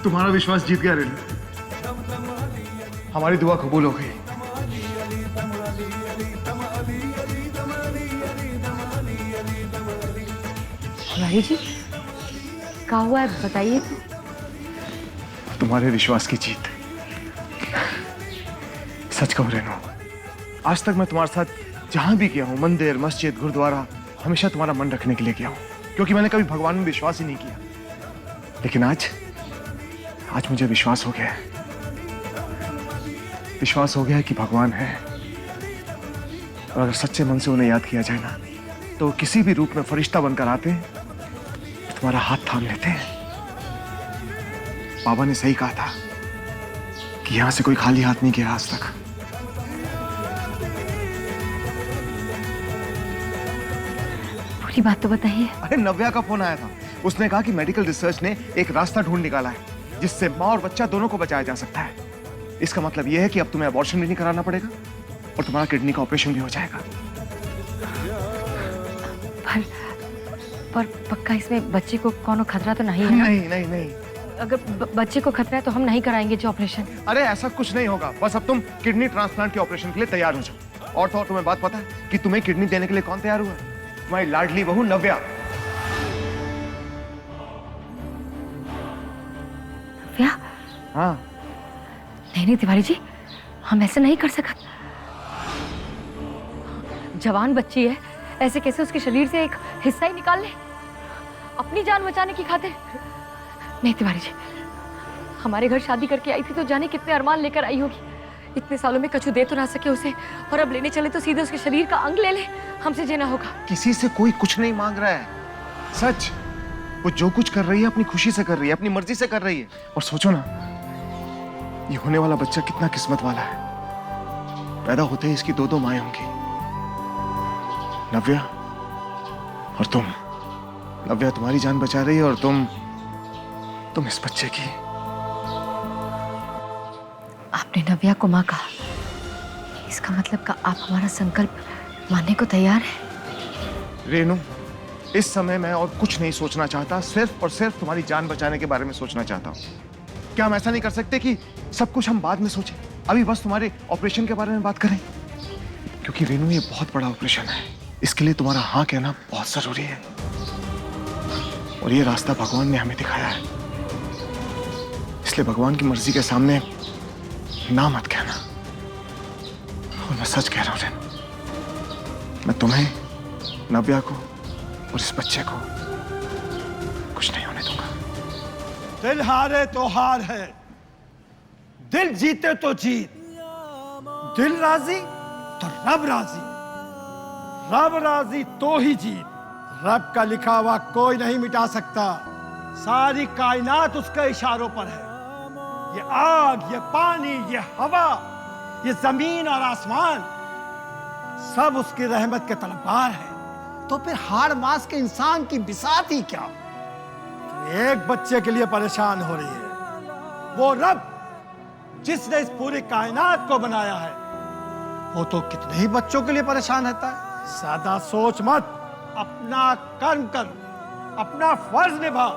तुम्हारा विश्वास जीत गया रेनू, हमारी दुआ कबूल हो गई। भाई जी, क्या हुआ है बताइए तो। तुम्हारे विश्वास की जीत। सच कहूं रेनू, आज तक मैं तुम्हारे साथ जहां भी गया हूं, मंदिर, मस्जिद, गुरुद्वारा, हमेशा तुम्हारा मन रखने के लिए गया हूं, क्योंकि मैंने कभी भगवान में विश्वास ही नहीं किया। लेकिन आज मुझे विश्वास हो गया है। विश्वास हो गया है कि भगवान है, और अगर सच्चे मन से उन्हें याद किया जाए ना, तो किसी भी रूप में फरिश्ता बनकर आते हैं, तुम्हारा हाथ थाम लेते हैं। बाबा ने सही कहा था कि यहां से कोई खाली हाथ नहीं गया आज तक। पूरी बात तो बताइए। अरे नव्या का फोन आया था, उसने कहा कि मेडिकल रिसर्च ने एक रास्ता ढूंढ निकाला है जिससे माँ और बच्चा दोनों को बचाया जा सकता है। इसका मतलब यह है कि अब तुम्हें अबॉर्शन भी नहीं कराना पड़ेगा और तुम्हारा किडनी का ऑपरेशन भी हो जाएगा। पर पक्का इसमें बच्चे को कोनो खतरा तो नहीं है ना? नहीं नहीं नहीं। अगर बच्चे को खतरा है तो हम नहीं कराएंगे जो ऑपरेशन। अरे ऐसा कुछ नहीं होगा, बस अब तुम किडनी ट्रांसप्लांट के ऑपरेशन के लिए तैयार हो जाओ। और तो और तुम्हें बात पता है कि तुम्हें किडनी देने के लिए कौन तैयार हुआ है? तुम्हारी लाडली बहू नव्या। नव्या? हाँ। नहीं तिवारी जी, हम ऐसे नहीं कर सकते। जवान बच्ची है, ऐसे कैसे उसके शरीर से एक हिस्सा ही निकाल ले अपनी जान बचाने की खातिर? नहीं तिवारी जी, हमारे घर शादी करके आई थी तो जाने कितने अरमान लेकर आई होगी। इतने सालों में कछु दे तो ना सके उसे, और अब लेने चले तो सीधे उसके शरीर का अंग ले ले। हमसे जेना होगा। किसी से कोई कुछ नहीं मांग रहा है। सच, वो जो कुछ कर रही है अपनी खुशी से कर रही है, अपनी मर्जी से कर रही है। और सोचो ना, ये होने वाला बच्चा कितना किस्मत वाला है। पैदा होते ही इसकी दो माएं होंगी, नव्या और तुम। नव्या तुम्हारी जान बचा रही है और तुम इस बच्चे की। आपने नव्या को माँ कहा, इसका मतलब का आप हमारा संकल्प मानने को तैयार है? रेनू, इस समय मैं और कुछ नहीं सोचना चाहता, सिर्फ और सिर्फ तुम्हारी जान बचाने के बारे में सोचना चाहता हूँ। क्या हम ऐसा नहीं कर सकते कि सब कुछ हम बाद में सोचें, अभी बस तुम्हारे ऑपरेशन के बारे में बात करें? क्योंकि रेनू, ये बहुत बड़ा ऑपरेशन है, इसके लिए तुम्हारा हाँ कहना बहुत जरूरी है। और ये रास्ता भगवान ने हमें दिखाया है, इसलिए भगवान की मर्जी के सामने ना मत कहना। और मैं सच कह रहा हूं रेनू, मैं तुम्हें, नव्या को और इस बच्चे को कुछ नहीं होने दूंगा। दिल हारे तो हार है, दिल जीते तो जीत। दिल राजी तो रब राजी, रब राजी तो ही जीत। रब का लिखा हुआ कोई नहीं मिटा सकता। सारी कायनात उसके इशारों पर है। ये आग, ये पानी, ये हवा, ये जमीन और आसमान सब उसकी रहमत के तलबगार है। तो फिर हाड़ मास के इंसान की बिसात ही क्या? एक बच्चे के लिए परेशान हो रही है। वो रब जिसने इस पूरी कायनात को बनाया है, वो तो कितने ही बच्चों के लिए परेशान रहता है। ज्यादा सोच मत, अपना कर्म कर, अपना फर्ज निभा,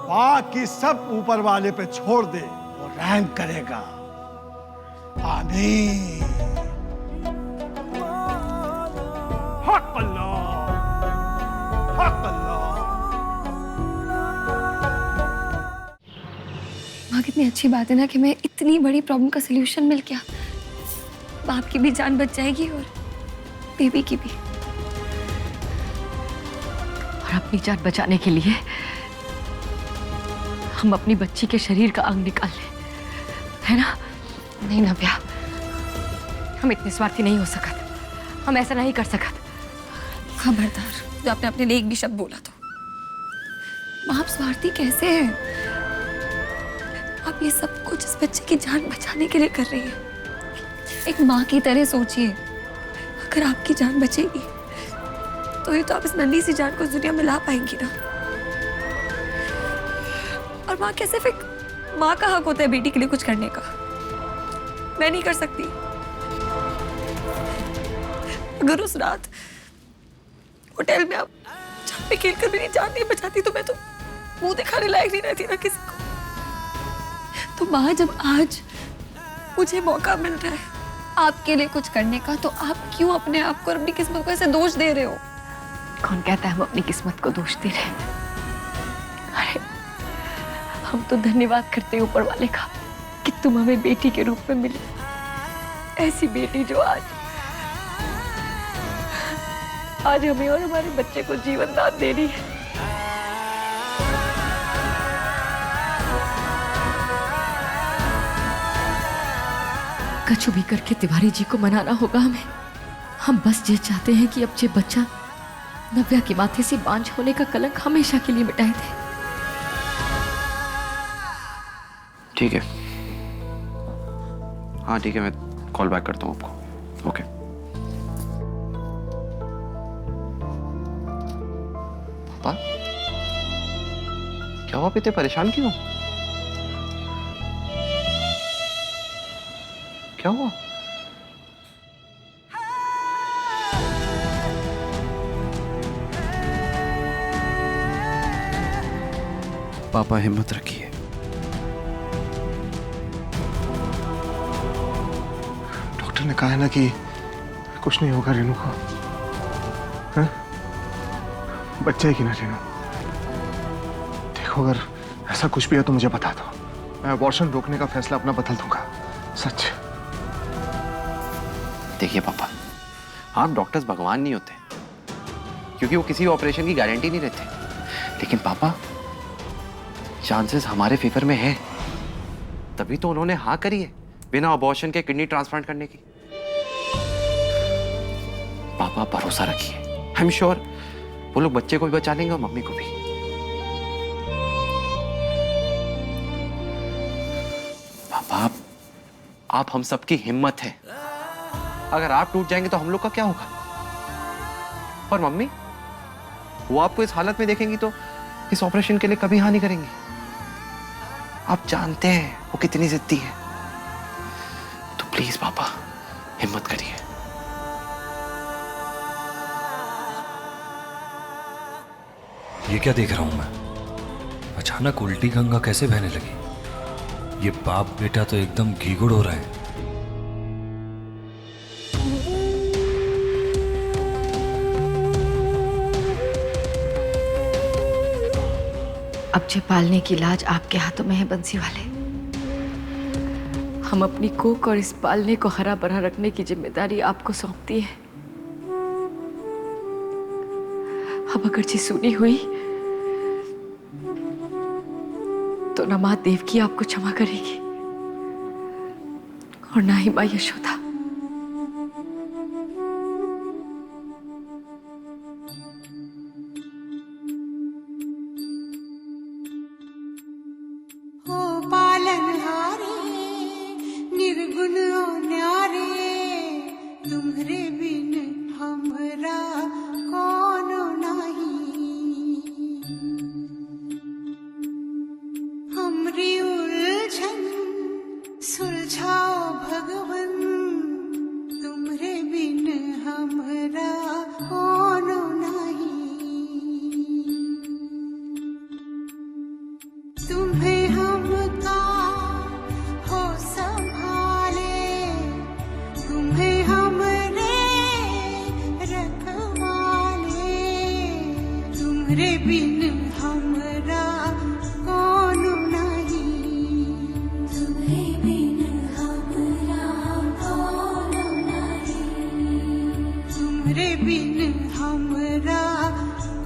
बाकी सब ऊपर वाले पे छोड़ दे, वो रहम करेगा। आमीन। हक अल्लाह, हक अल्लाह। माँ, कितनी अच्छी बात है ना कि मैं इतनी बड़ी प्रॉब्लम का सलूशन मिल गया। बाप की भी जान बच जाएगी और बेबी की भी। और अपनी जान बचाने के लिए हम अपनी बच्ची के शरीर का अंग निकाल लें, है ना? नहीं नव्या, हम इतने स्वार्थी नहीं हो सकते, हम ऐसा नहीं कर सकते। खबरदार, जो आपने अपने लिए एक भी शब्द बोला तो। माँ, आप स्वार्थी कैसे हैं? आप ये सब कुछ इस बच्चे की जान बचाने के लिए कर रही हैं। एक माँ की तरह सोचिए, अगर आपकी जान बचेगी तो ये तो आप इस नन्ही सी जान को इस दुनिया में ला पाएंगी ना। और माँ, कैसे फिर माँ का हक होता है बेटी के लिए कुछ करने का? मैं नहीं कर सकती। अगर उस रात होटल में आप छत पे खेल कर मेरी जान नहीं बचाती तो मैं तो मुंह दिखाने लायक नहीं रहती ना किसी को। तो माँ जब आज मुझे मौका मिल रहा है आपके लिए कुछ करने का, तो आप क्यों अपने आप को और अपनी किस्मत को ऐसे दोष दे रहे हो? कौन कहता है हम अपनी किस्मत को दोष दे रहे हैं? अरे हम तो धन्यवाद करते हैं ऊपर वाले का कि तुम हमें बेटी के रूप में मिली, ऐसी बेटी जो आज हमें और हमारे बच्चे को जीवन दान दे रही है। कछु भी करके तिवारी जी को मनाना होगा हमें। हम बस ये चाहते हैं कि अब ये बच्चा नव्या के माथे से बांझ होने का कलंक हमेशा के लिए मिटाए दे। ठीक है, हाँ ठीक है, मैं कॉल बैक करता हूँ आपको। ओके। पापा क्या हुआ, आप इतने परेशान क्यों? क्या हुआ? पापा हिम्मत रखिए। डॉक्टर ने कहा है ना कि कुछ नहीं होगा रेनू को। हैं? बच्चा है कि ना रेनू? देखो अगर ऐसा कुछ भी है तो मुझे बता दो, मैं अबॉर्शन रोकने का फैसला अपना बदल दूंगा। सच। देखिए पापा, आप डॉक्टर्स भगवान नहीं होते, क्योंकि वो किसी ऑपरेशन की गारंटी नहीं देते। लेकिन पापा चांसेस हमारे फेवर में है, तभी तो उन्होंने हाँ करी है बिना अबॉर्शन के किडनी ट्रांसप्लांट करने की। पापा भरोसा रखिए, आई एम श्योर वो लोग बच्चे को भी बचा लेंगे और मम्मी को भी। पापा आप हम सबकी हिम्मत है, अगर आप टूट जाएंगे तो हम लोग का क्या होगा? और मम्मी, वो आपको इस हालत में देखेंगी तो इस ऑपरेशन के लिए कभी हाँ नहीं करेंगी। आप जानते हैं वो कितनी जिद्दी है। तो प्लीज पापा हिम्मत करिए। ये क्या देख रहा हूं मैं? अचानक उल्टी गंगा कैसे बहने लगी? ये बाप बेटा तो एकदम घीगुड़ हो रहा है। अब जे पालने की लाज आपके हाथों में है बंसी वाले। हम अपनी कोख और इस पालने को हरा भरा रखने की जिम्मेदारी आपको सौंपती है। अब अगर जी सुनी हुई तो ना मां देवकी आपको क्षमा करेगी और ना ही मां यशोदा। निर्गुण न्यारे तुम्हरे बिन हमरा कौन नहीं। हमरी उलझन सुलझाओ भगवन तुम्हरे बिन हमरा कौन नहीं। तुम्हें हमका हो संभाले तुम्हें हमरे रखवाले तुम्हरे बिन हमरा कौन नहीं। तुम्हें बिन हमरा कौन नहीं। तुम्हरे बिन हमरा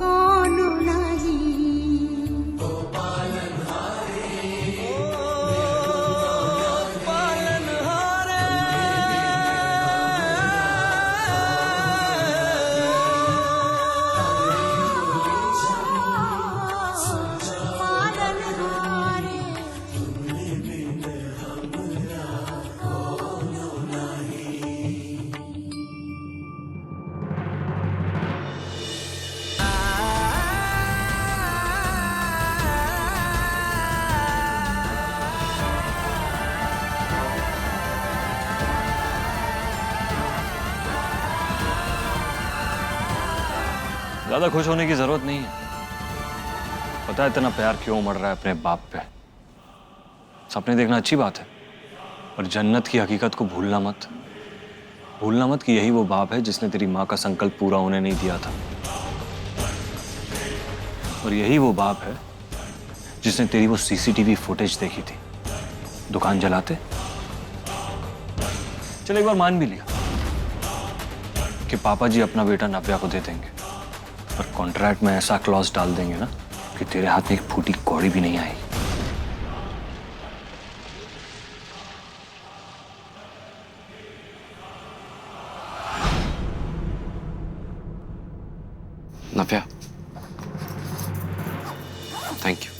कौन नहीं। ज्यादा खुश होने की जरूरत नहीं है। पता है इतना प्यार क्यों उमड़ रहा है अपने बाप पे? सपने देखना अच्छी बात है, पर जन्नत की हकीकत को भूलना मत। भूलना मत कि यही वो बाप है जिसने तेरी माँ का संकल्प पूरा होने नहीं दिया था, और यही वो बाप है जिसने तेरी वो सीसीटीवी फुटेज देखी थी दुकान जलाते। चल एक बार मान भी लिया कि पापा जी अपना बेटा नव्या को दे देंगे, पर कॉन्ट्रैक्ट में ऐसा क्लॉज डाल देंगे ना कि तेरे हाथ में एक फूटी कौड़ी भी नहीं आएगी। नव्या, थैंक यू।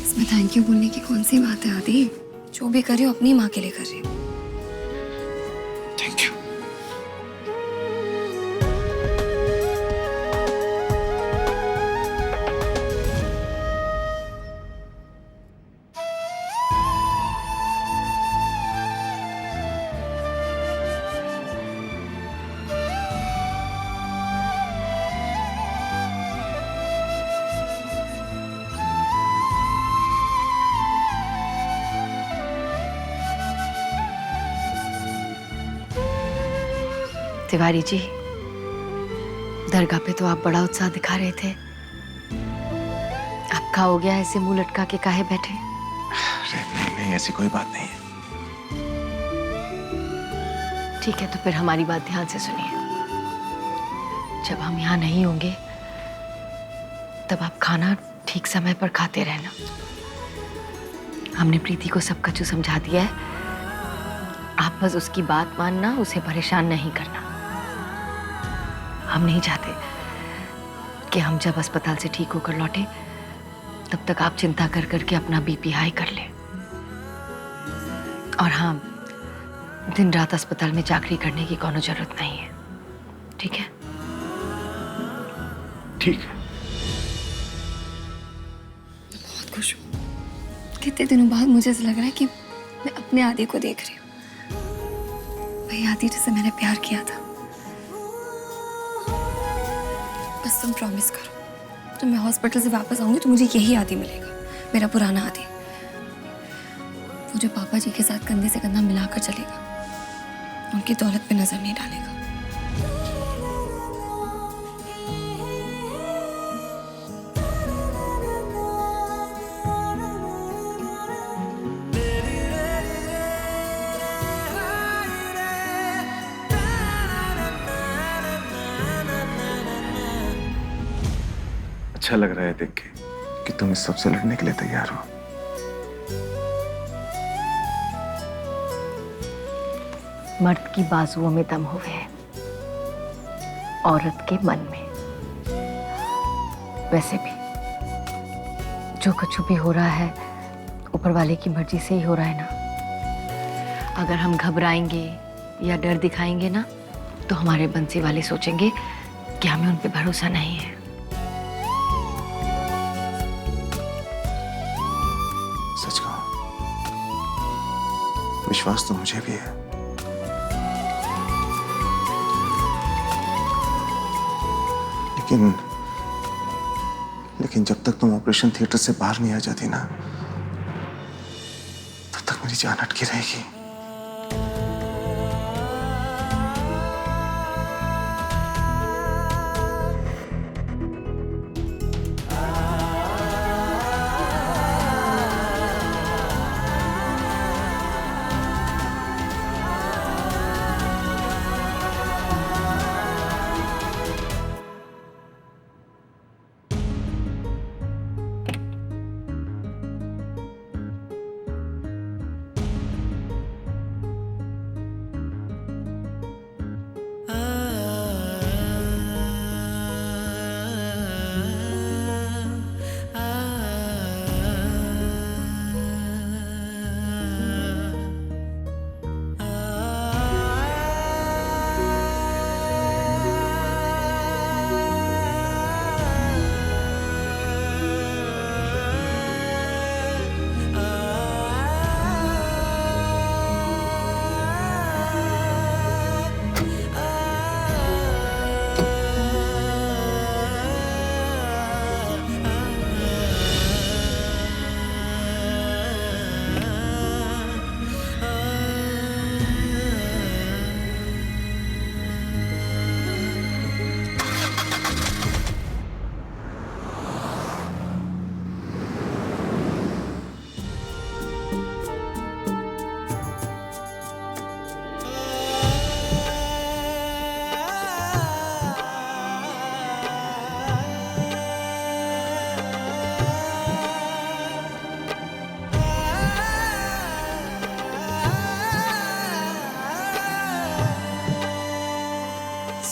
इसमें थैंक यू बोलने की कौन सी बात है आदि? जो भी कर रही हो अपनी माँ के लिए कर रही हो। Thank you. तिवारी जी, दरगाह पे तो आप बड़ा उत्साह दिखा रहे थे। आपका हो गया, ऐसे मुंह लटका के काहे बैठे? अरे नहीं नहीं, ऐसी कोई बात नहीं है। ठीक है, तो फिर हमारी बात ध्यान से सुनिए। जब हम यहाँ नहीं होंगे तब आप खाना ठीक समय पर खाते रहना। हमने प्रीति को सब कुछ समझा दिया है, आप बस उसकी बात मानना, उसे परेशान नहीं करना। हम नहीं चाहते कि हम जब अस्पताल से ठीक होकर लौटे तब तक आप चिंता कर करके अपना बीपी हाई कर ले। और हाँ, दिन रात अस्पताल में चाकरी करने की कोनो जरूरत नहीं है, ठीक है? ठीक है। बहुत खुश हूँ। कितने दिनों बाद मुझे ऐसा लग रहा है कि मैं अपने आदि को देख रही हूँ। वही आदि जिसे मैंने प्यार किया था। बस तुम प्रॉमिस करो, जब मैं हॉस्पिटल से वापस आऊंगी तो मुझे यही आदि मिलेगा, मेरा पुराना आदि, वो जो पापा जी के साथ कंधे से कंधा मिलाकर चलेगा, उनकी दौलत पे नजर नहीं डालेगा। अच्छा लग रहा है देख के कि तुम इस सब से लड़ने के लिए तैयार हो। मर्द की बाजुओं में दम हुए है, औरत के मन में। वैसे भी जो कुछ भी हो रहा है ऊपर वाले की मर्जी से ही हो रहा है ना। अगर हम घबराएंगे या डर दिखाएंगे ना तो हमारे बंसी वाले सोचेंगे कि हमें उन पे भरोसा नहीं है। सच कहो, विश्वास तो मुझे भी है, लेकिन जब तक तुम ऑपरेशन थिएटर से बाहर नहीं आ जाती ना, तब तक मेरी जान अटकी रहेगी।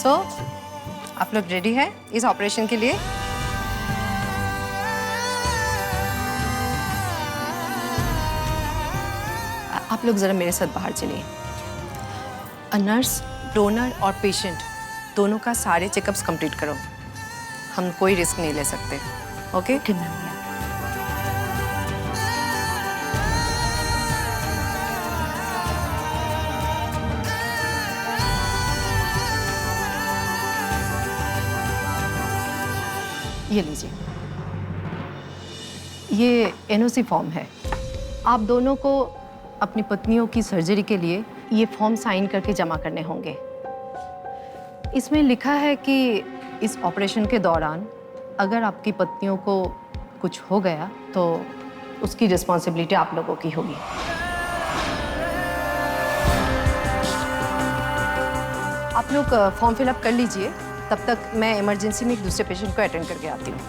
सो आप लोग रेडी हैं इस ऑपरेशन के लिए? आप लोग ज़रा मेरे साथ बाहर चलिए। नर्स, डोनर और पेशेंट दोनों का सारे चेकअप्स कंप्लीट करो। हम कोई रिस्क नहीं ले सकते। ओके? ठीक मैम। ये लीजिए, ये एनओसी फॉर्म है। आप दोनों को अपनी पत्नियों की सर्जरी के लिए ये फॉर्म साइन करके जमा करने होंगे। इसमें लिखा है कि इस ऑपरेशन के दौरान अगर आपकी पत्नियों को कुछ हो गया तो उसकी रिस्पॉन्सिबिलिटी आप लोगों की होगी। आप लोग फॉर्म फिलअप कर लीजिए, तब तक मैं इमरजेंसी में एक दूसरे पेशेंट को अटेंड करके आती हूँ।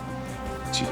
जी।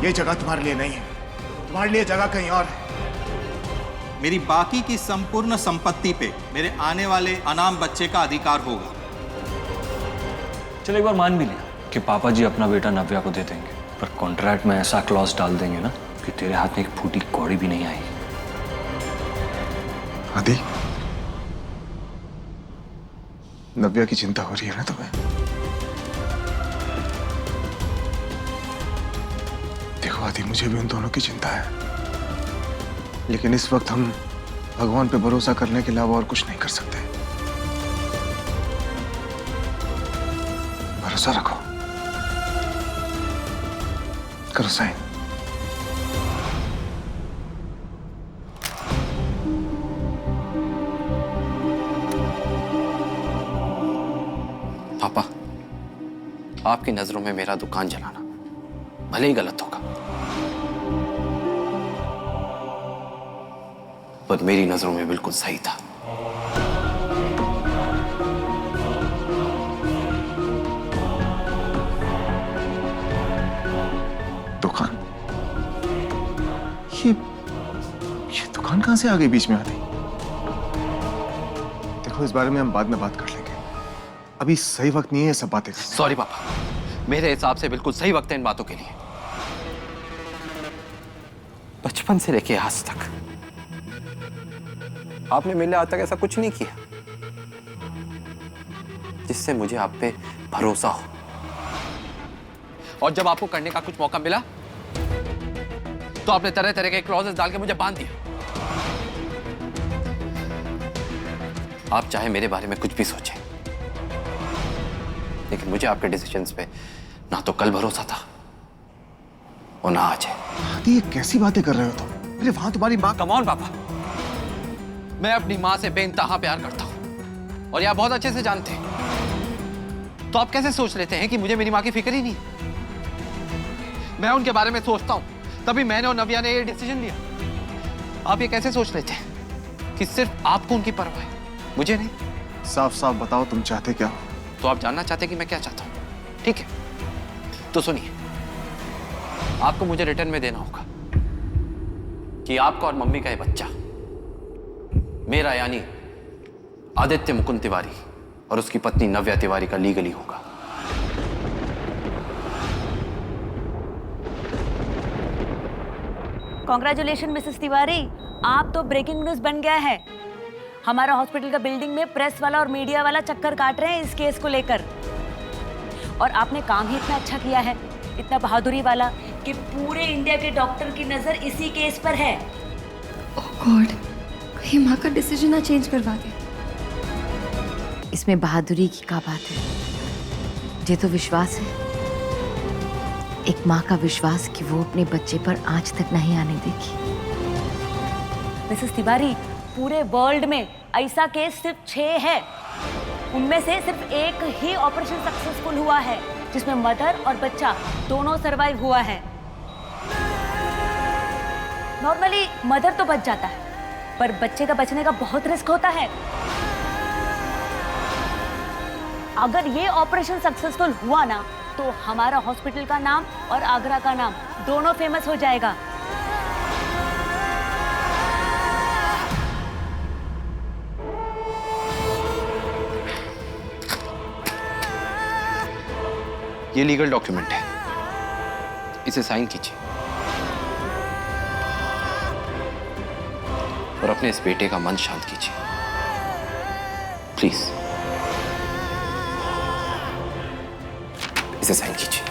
ये जगह तुम्हारे लिए नहीं है, तुम्हारे लिए जगह कहीं और है। मेरी बाकी की संपूर्ण संपत्ति पे मेरे आने वाले अनाम बच्चे का अधिकार होगा। चल एक बार मान भी लिया कि पापा जी अपना बेटा नव्या को दे देंगे, पर कॉन्ट्रैक्ट में ऐसा क्लॉज डाल देंगे ना कि तेरे हाथ में एक फूटी कौड़ी भी नहीं आएगी। आदि, नव्या की चिंता हो रही है ना तुम्हें? देखो आदि, मुझे भी उन दोनों की चिंता है, लेकिन इस वक्त हम भगवान पे भरोसा करने के अलावा और कुछ नहीं कर सकते। भरोसा रखो, करो साइन। पापा, आपकी नजरों में मेरा दुकान जलाना भले ही गलत होगा, पर मेरी नजरों में बिल्कुल सही था। दुकान? ये दुकान कहां से आ गई बीच में आती? देखो, इस बारे में हम बाद में बात कर लेंगे, अभी सही वक्त नहीं है सब बातें करने। सॉरी पापा, मेरे हिसाब से बिल्कुल सही वक्त है इन बातों के लिए। बचपन से लेके आज तक आपने मेरे लिए आज तक ऐसा कुछ नहीं किया जिससे मुझे आप पे भरोसा हो, और जब आपको करने का कुछ मौका मिला तो आपने तरह तरह के क्लॉजेस डाल के मुझे बांध दिया। आप चाहे मेरे बारे में कुछ भी सोचें, लेकिन मुझे आपके डिसीजंस पे ना तो कल भरोसा था और ना आज है। आदि, ये कैसी बातें कर रहे हो तुम? अरे वहां तुम्हारी माँ। कम ऑन पापा, मैं अपनी माँ से बेइंतहा प्यार करता हूं और यह बहुत अच्छे से जानते हैं। तो आप कैसे सोच लेते हैं कि मुझे मेरी माँ की फिक्र ही नहीं? मैं उनके बारे में सोचता हूं, तभी मैंने और नव्या ने ये डिसीजन लिया। आप ये कैसे सोच लेते हैं कि सिर्फ आपको उनकी परवाह है, मुझे नहीं? साफ साफ बताओ, तुम चाहते क्या हो? तो आप जानना चाहते हैं कि मैं क्या चाहता हूं? ठीक है, तो सुनिए, आपको मुझे रिटर्न में देना होगा कि आपका और मम्मी का ये बच्चा मेरा यानी आदित्य मुकुंद तिवारी और उसकी पत्नी नव्या तिवारी का लीगली होगा। कॉन्ग्रेचुलेशन मिसेस तिवारी, आप तो ब्रेकिंग न्यूज बन गया है। हमारा हॉस्पिटल का बिल्डिंग में प्रेस वाला और मीडिया वाला चक्कर काट रहे हैं इस केस को लेकर। और आपने काम ही इतना अच्छा किया है, इतना बहादुरी वाला, कि पूरे इंडिया के डॉक्टर की नजर इसी केस पर है। ओह गॉड, कहीं माँ का डिसीजन ना चेंज करवा दे। इसमें बहादुरी की क्या बात है? ये तो विश्वास है, एक माँ का विश्वास कि वो अपने बच्चे पर आंच तक नहीं आने देगी। मिसेस तिवारी, पूरे वर्ल्ड में ऐसा केस सिर्फ 6 है। उनमें से सिर्फ एक ही ऑपरेशन सक्सेसफुल हुआ है जिसमें मदर और बच्चा दोनों सरवाइव हुआ है। नॉर्मली मदर तो बच जाता है, पर बच्चे का बचने का बहुत रिस्क होता है। अगर ये ऑपरेशन सक्सेसफुल हुआ ना, तो हमारा हॉस्पिटल का नाम और आगरा का नाम दोनों फेमस हो जाएगा। ये लीगल डॉक्यूमेंट है, इसे साइन कीजिए और अपने इस बेटे का मन शांत कीजिए, प्लीज। इसे साइन कीजिए।